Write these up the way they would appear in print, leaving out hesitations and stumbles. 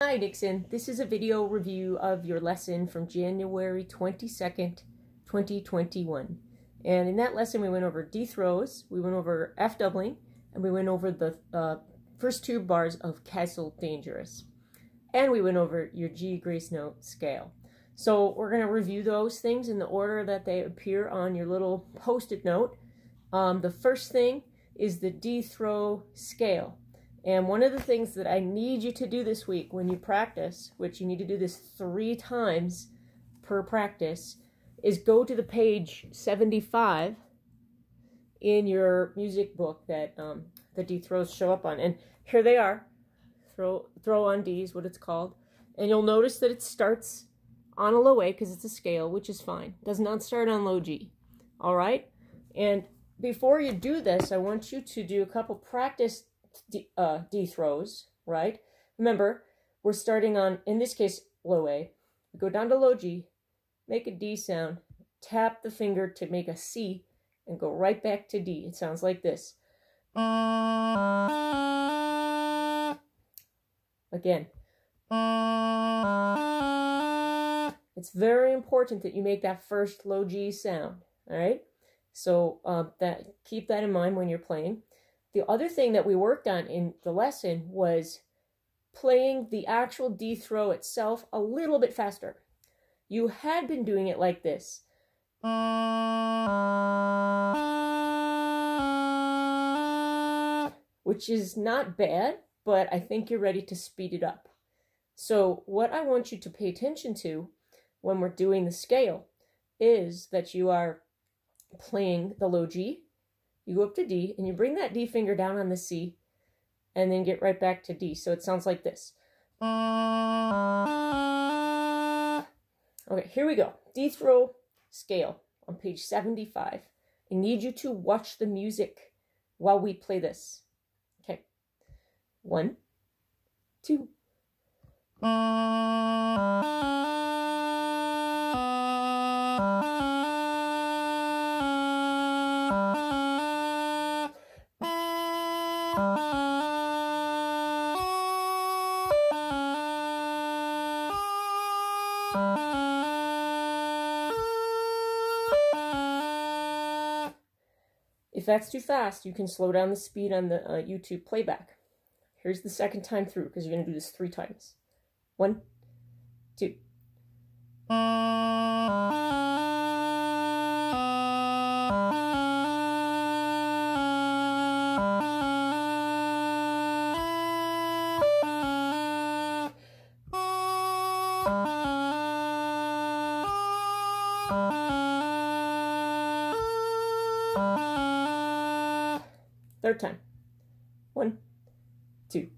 Hi Nixon, this is a video review of your lesson from January 22nd, 2021. And in that lesson we went over D throws, we went over F doubling, and we went over the first two bars of Castle Dangerous. And we went over your G grace note scale. So we're going to review those things in the order that they appear on your little post-it note. The first thing is the D throw scale. And one of the things that I need you to do this week when you practice, which you need to do this 3 times per practice, is go to the page 75 in your music book that the D throws show up on. And here they are. Throw on D is what it's called. And you'll notice that it starts on a low A because it's a scale, which is fine. It does not start on low G. All right? And before you do this, I want you to do a couple practice D throws, right? Remember, we're starting on, in this case, low A. We go down to low G, make a D sound, tap the finger to make a C, and go right back to D. It sounds like this. Again. It's very important that you make that first low G sound, all right? So keep that in mind when you're playing. The other thing that we worked on in the lesson was playing the actual D throw itself a little bit faster. You had been doing it like this. Which is not bad, but I think you're ready to speed it up. So what I want you to pay attention to when we're doing the scale is that you are playing the low G. You go up to D, and you bring that D finger down on the C, and then get right back to D. So it sounds like this. Okay, here we go. D throw scale on page 75. I need you to watch the music while we play this. Okay. 1, 2. If that's too fast, you can slow down the speed on the YouTube playback. Here's the second time through, because you're going to do this 3 times. 1, 2. Third time. 1, 2.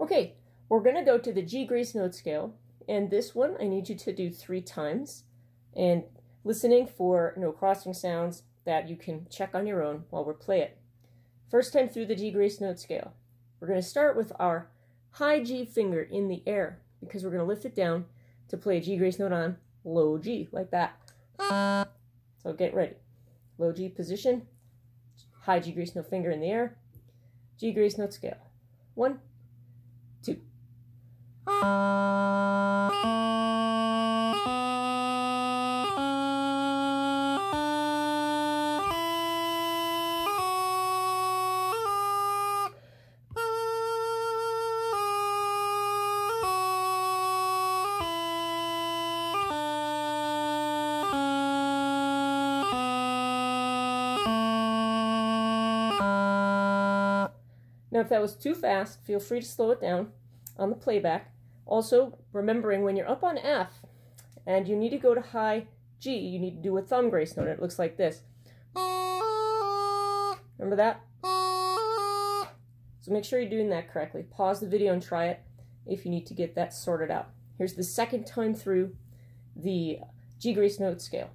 Okay, we're going to go to the G grace note scale. And this one, I need you to do 3 times, and listening for no crossing sounds that you can check on your own while we play it. First time through the G grace note scale. We're going to start with our high G finger in the air, because we're going to lift it down to play a G grace note on low G, like that. So get ready. Low G position, high G grace note finger in the air, G grace note scale. 1, 2. Now, if that was too fast, feel free to slow it down on the playback. Also, remembering when you're up on F and you need to go to high G, you need to do a thumb grace note. It looks like this. Remember that? So make sure you're doing that correctly. Pause the video and try it if you need to get that sorted out. Here's the second time through the G grace note scale.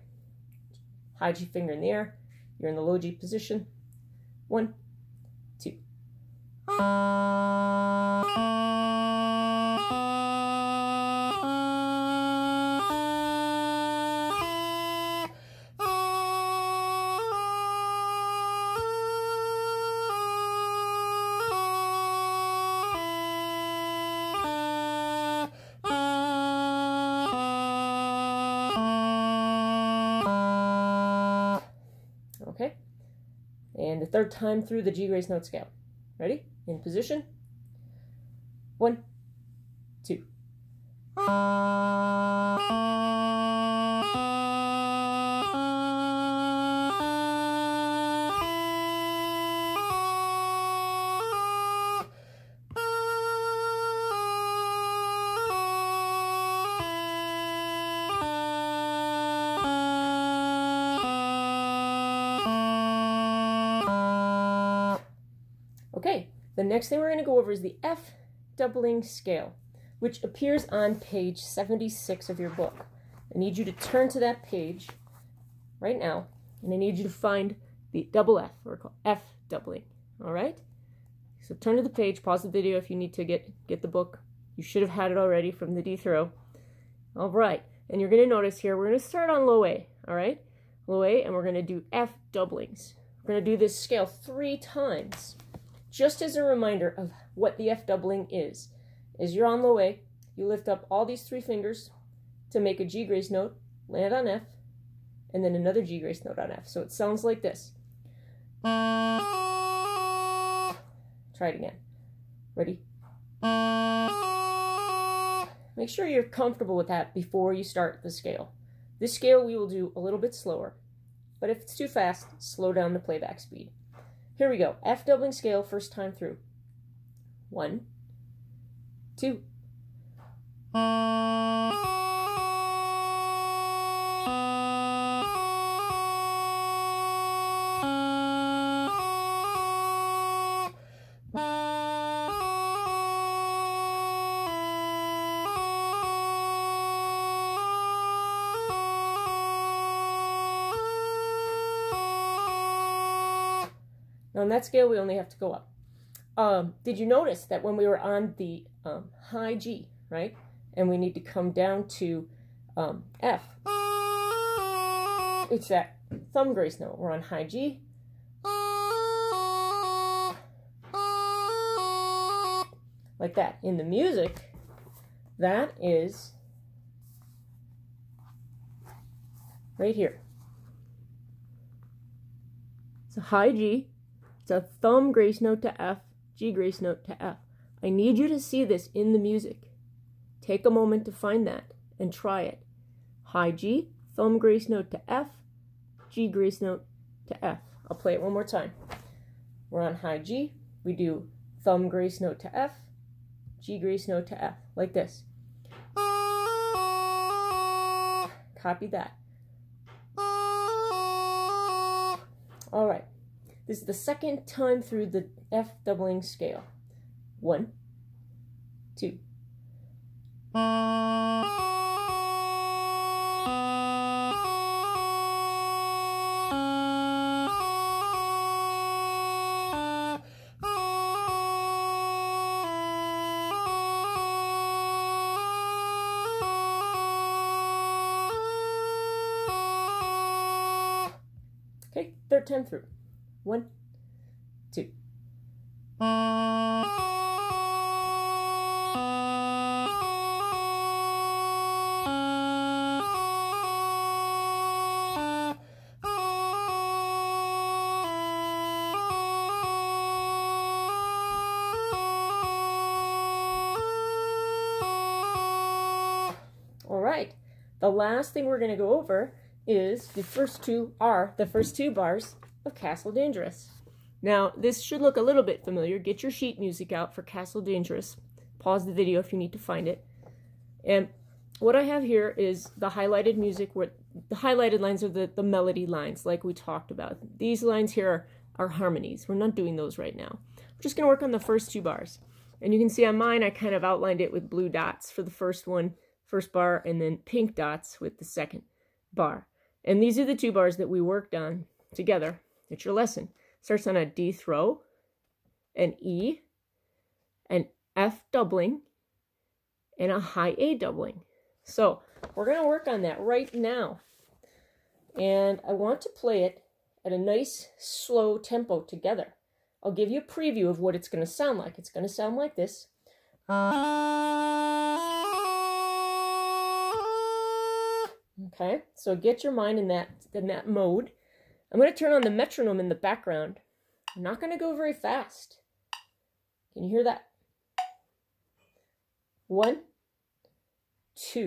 High G finger in the air, You're in the low G position. 1, 2. Okay, and the third time through the G grace note scale. Ready? In position. 1, 2. Okay, the next thing we're going to go over is the F doubling scale, which appears on page 76 of your book. I need you to turn to that page right now, and I need you to find the double F, or F doubling, all right? So turn to the page, pause the video if you need to get the book. You should have had it already from the D throw. All right, and you're going to notice here, we're going to start on low A, all right? Low A, and we're going to do F doublings. We're going to do this scale 3 times. Just as a reminder of what the F doubling is you're on low A, you lift up all these 3 fingers to make a G grace note, land on F, and then another G grace note on F. So it sounds like this. Try it again. Ready? Make sure you're comfortable with that before you start the scale. This scale we will do a little bit slower, but if it's too fast, slow down the playback speed. Here we go. F doubling scale, first time through. 1, 2. Now on that scale, we only have to go up. Did you notice that when we were on the high G, right, and we need to come down to F, it's that thumb grace note. We're on high G. Like that. In the music, that is right here. It's a high G. It's a thumb grace note to F, G grace note to F. I need you to see this in the music. Take a moment to find that and try it. High G, thumb grace note to F, G grace note to F. I'll play it one more time. We're on high G. We do thumb grace note to F, G grace note to F, like this. Copy that. All right. This is the second time through the F doubling scale. 1, 2. Okay, third time through. 1, 2. All right, the last thing we're going to go over is the first two bars of Castle Dangerous. Now, this should look a little bit familiar. Get your sheet music out for Castle Dangerous. Pause the video if you need to find it. And what I have here is the highlighted music, where the highlighted lines are the melody lines, like we talked about. These lines here are harmonies. We're not doing those right now. We're just going to work on the first 2 bars. And you can see on mine, I kind of outlined it with blue dots for the first bar, and then pink dots with the second bar. And these are the 2 bars that we worked on together It's your lesson. Starts on a D throw, an E, an F doubling, and a high A doubling. So we're going to work on that right now. And I want to play it at a nice slow tempo together. I'll give you a preview of what it's going to sound like. It's going to sound like this. Okay, so get your mind in that mode. I'm going to turn on the metronome in the background. I'm not going to go very fast. Can you hear that? 1, 2.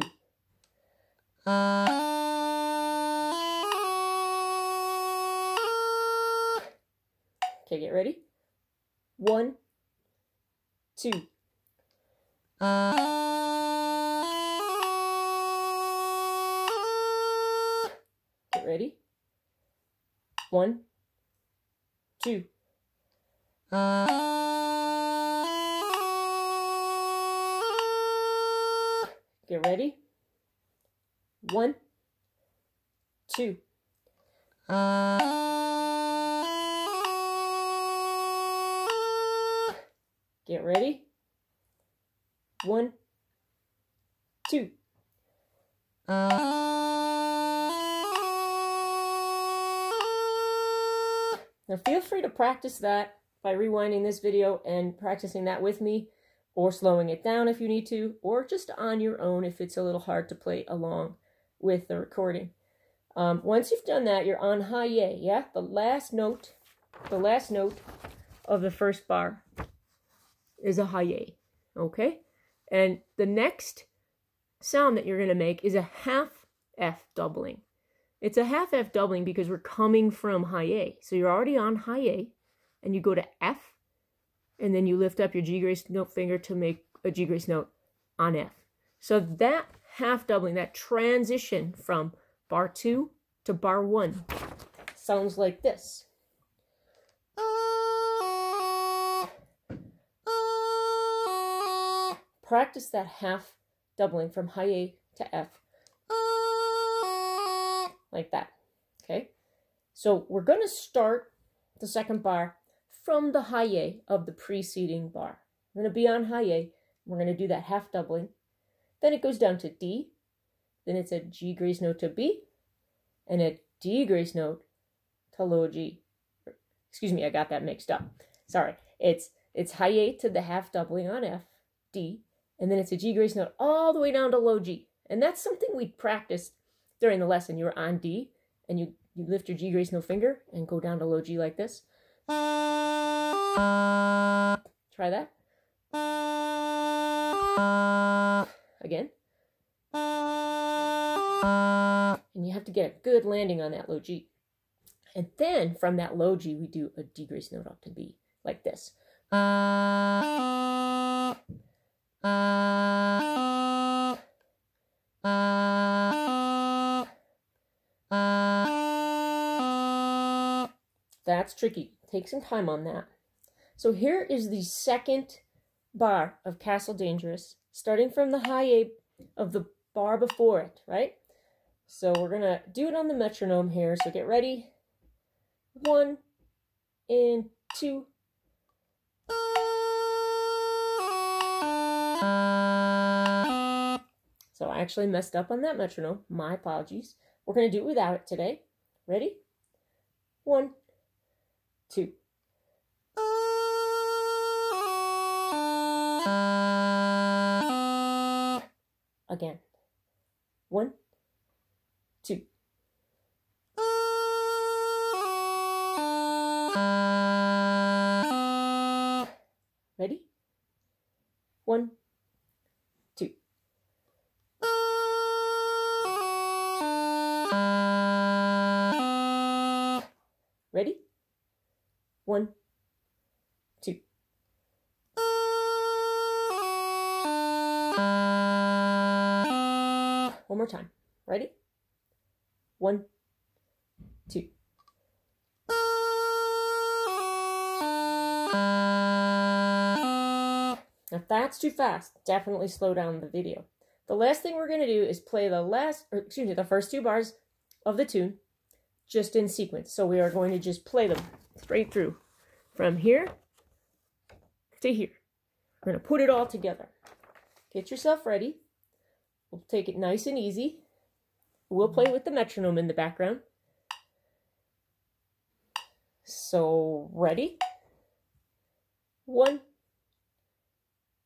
Okay, get ready. 1, 2. Get ready. 1, 2. Get ready. 1, 2. Get ready. 1, 2. Now feel free to practice that by rewinding this video and practicing that with me, or slowing it down if you need to, or just on your own if it's a little hard to play along with the recording. Once you've done that, you're on high A, yeah? The last note of the first bar is a high A, okay? And the next sound that you're going to make is a half F doubling. It's a half F doubling because we're coming from high A. So you're already on high A, and you go to F, and then you lift up your G grace note finger to make a G grace note on F. So that half doubling, that transition from bar 2 to bar 1 sounds like this. Practice that half doubling from high A to F. Like that, okay? So we're going to start the second bar from the high A of the preceding bar. We're going to be on high A. We're going to do that half doubling. Then it goes down to D. Then it's a G grace note to B. And a D grace note to low G. Excuse me, I got that mixed up. Sorry. It's high A to the half doubling on F, D. And then it's a G grace note all the way down to low G. And that's something we practiced during the lesson. You're on D, and you lift your G grace note finger and go down to low G like this. Try that. Again. And you have to get a good landing on that low G. And then from that low G, we do a D grace note up to B, like this. That's tricky. Take some time on that. So here is the second bar of Castle Dangerous, starting from the high A of the bar before it, right? So we're going to do it on the metronome here. So get ready. 1 and 2. So I actually messed up on that metronome. My apologies. We're going to do it without it today. Ready? 1, 2. Again. 1, 2. Ready? 1, 2. Ready? 1, 2. One more time. Ready? 1, 2. If that's too fast, definitely slow down the video. The last thing we're going to do is play the first 2 bars of the tune just in sequence. So we are going to just play them straight through from here to here. We're going to put it all together. Get yourself ready. We'll take it nice and easy. We'll play with the metronome in the background. So, ready? 1,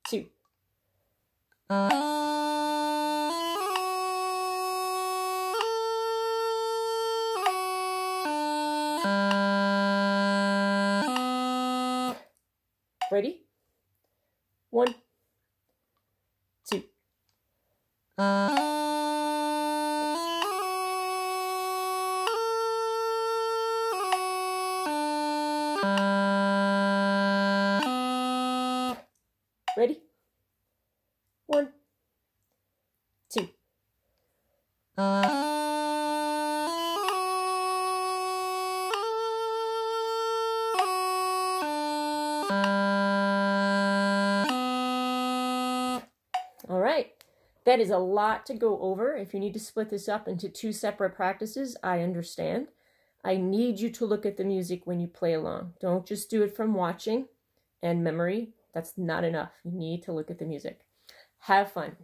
2. Ready? 1, 2. Ready? 1, 2. All right, that is a lot to go over. If you need to split this up into 2 separate practices, I understand. I need you to look at the music when you play along. Don't just do it from watching and memory. That's not enough. You need to look at the music. Have fun.